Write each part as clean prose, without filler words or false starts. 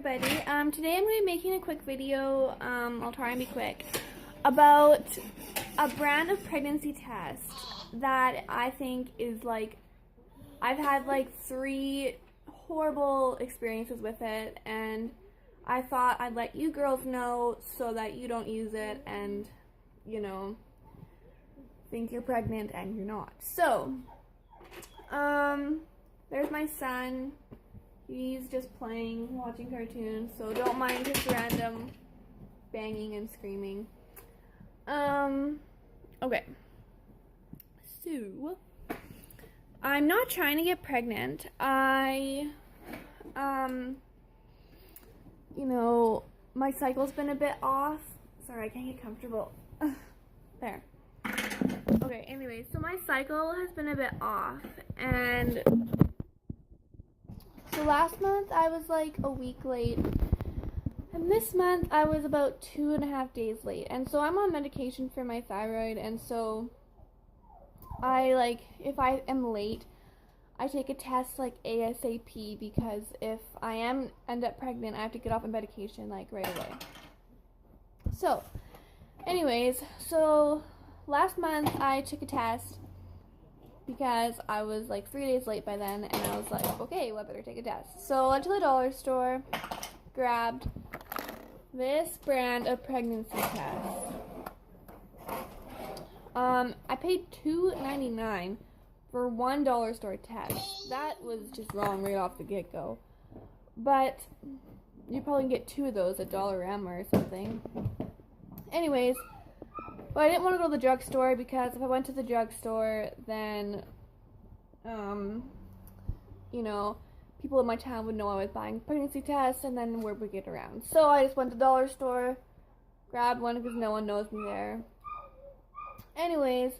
everybody. Today I'm going to be making a quick video, I'll try and be quick, about a brand of pregnancy test that I think is like, I've had like 3 horrible experiences with it, and I thought I'd let you girls know so that you don't use it and, you know, think you're pregnant and you're not. So, there's my son. He's just playing, watching cartoons, so don't mind his random banging and screaming. Okay. So, I'm not trying to get pregnant. You know, my cycle's been a bit off. Sorry, I can't get comfortable. There. Okay, anyway, so my cycle has been a bit off, and so last month I was like a week late, and this month I was about 2.5 days late. And so I'm on medication for my thyroid, and so if I am late, I take a test like ASAP, because if I end up pregnant, I have to get off of medication like right away. So anyways, so last month I took a test because I was like 3 days late by then, and I was like, okay, well, I better take a test. So I went to the dollar store, grabbed this brand of pregnancy test. I paid $2.99 for one dollar store test. That was just wrong right off the get-go. But you probably can get 2 of those at Dollarama or something. Anyways, but I didn't want to go to the drugstore, because if I went to the drugstore, then, you know, people in my town would know I was buying pregnancy tests, and then word would get around. So I just went to the dollar store, grabbed one because no one knows me there. Anyways,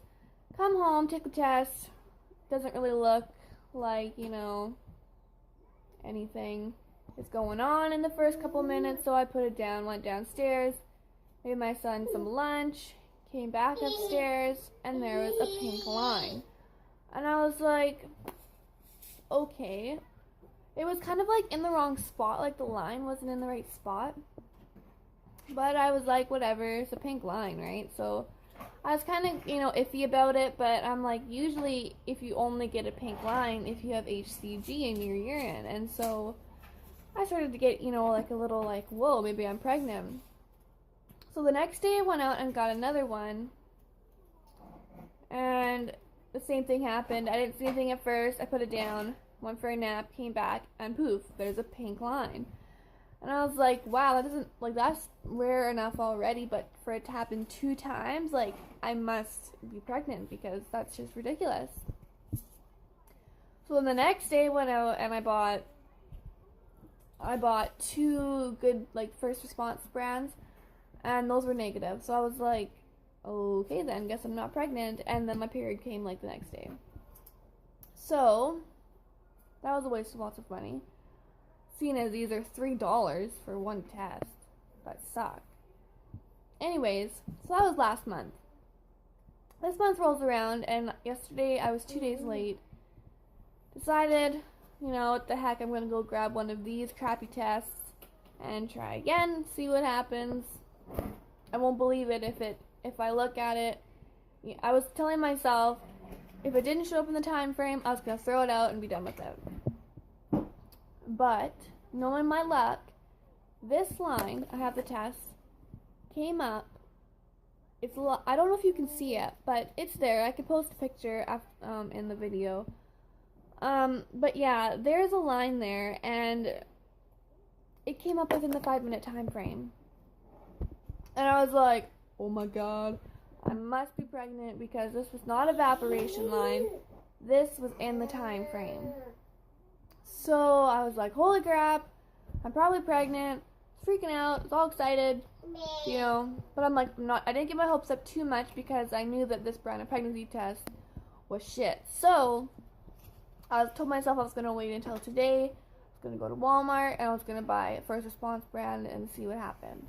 come home, take the test. Doesn't really look like, you know, anything is going on in the first couple minutes, so I put it down, went downstairs, made my son some lunch, came back upstairs, and there was a pink line. And I was like, okay. It was kind of like in the wrong spot, like the line wasn't in the right spot. But I was like, whatever, it's a pink line, right? So I was kind of, you know, iffy about it, but I'm like, usually if you only get a pink line if you have HCG in your urine. And so I started to get, you know, like a little like, whoa, maybe I'm pregnant. So the next day I went out and got another one, and the same thing happened. I didn't see anything at first. I put it down, went for a nap, came back, and poof, there's a pink line. And I was like, wow, that doesn't, like, that's rare enough already, but for it to happen 2 times, like, I must be pregnant, because that's just ridiculous. So then the next day I went out and I bought 2 good, like, first response brands, and those were negative. So I was like, okay then, guess I'm not pregnant. And then my period came like the next day. So that was a waste of lots of money, seeing as these are $3 for one test. That sucked. Anyways, so that was last month. This month rolls around, and yesterday I was 2 days late. Decided, you know, what the heck, I'm gonna go grab one of these crappy tests and try again, see what happens. I won't believe it if I look at it. I was telling myself, if it didn't show up in the time frame, I was gonna throw it out and be done with it. But knowing my luck, this line, I have the test, came up. It's a lot. I don't know if you can see it, but it's there. I could post a picture in the video. But yeah, there's a line there, and it came up within the 5-minute time frame. And I was like, oh my god, I must be pregnant, because this was not evaporation line. This was in the time frame. So I was like, holy crap, I'm probably pregnant. Freaking out, I was all excited, you know. But I'm like, I didn't get my hopes up too much, because I knew that this brand of pregnancy test was shit. So I told myself I was going to wait until today. I was going to go to Walmart, and I was going to buy a first response brand and see what happened.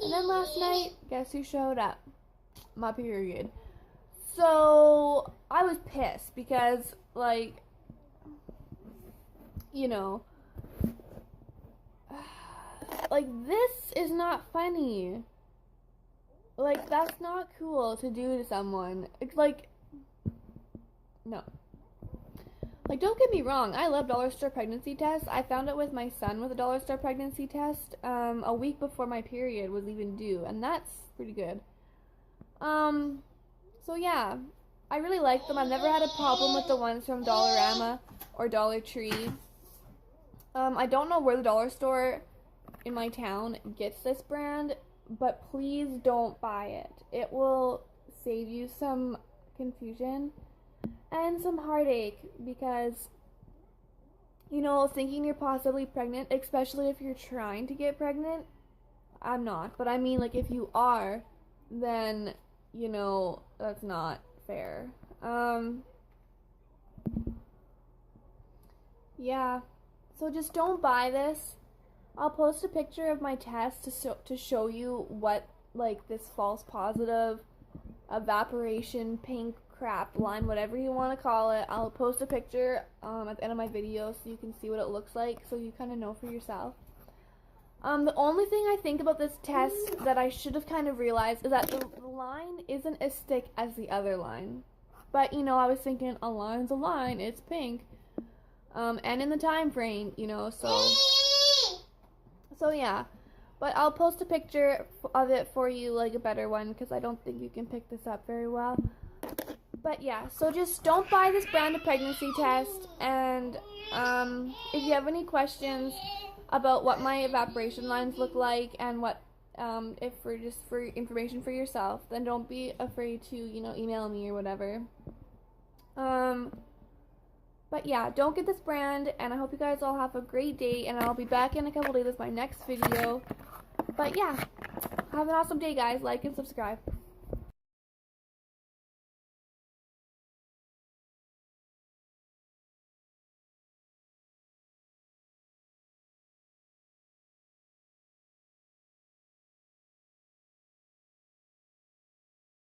And then last night, guess who showed up? My period. So I was pissed, because, like, you know, like, this is not funny. Like, that's not cool to do to someone. It's like, no. Like, don't get me wrong, I love dollar store pregnancy tests. I found it with my son with a dollar store pregnancy test a week before my period was even due, and that's pretty good. So yeah, I really like them. I've never had a problem with the ones from Dollarama or Dollar Tree. I don't know where the dollar store in my town gets this brand, but please don't buy it. It will save you some confusion and some heartache because, you know, thinking you're possibly pregnant, especially if you're trying to get pregnant. I'm not, but I mean, like, if you are, then, you know, that's not fair. Yeah, so just don't buy this. I'll post a picture of my test to show you what, like, this false positive, evaporation, pink, crap, lime, whatever you want to call it. I'll post a picture at the end of my video so you can see what it looks like, so you kind of know for yourself. The only thing I think about this test that I should have kind of realized is that the line isn't as thick as the other line. But, you know, I was thinking, a line's a line, it's pink. And in the time frame, you know, so yeah. But I'll post a picture of it for you, like a better one, because I don't think you can pick this up very well. But yeah, so just don't buy this brand of pregnancy test, and if you have any questions about what my evaporation lines look like and what if for information for yourself, then don't be afraid to, you know, email me or whatever. But yeah, don't get this brand, and I hope you guys all have a great day, and I'll be back in a couple days with my next video. But yeah, have an awesome day, guys. Like and subscribe.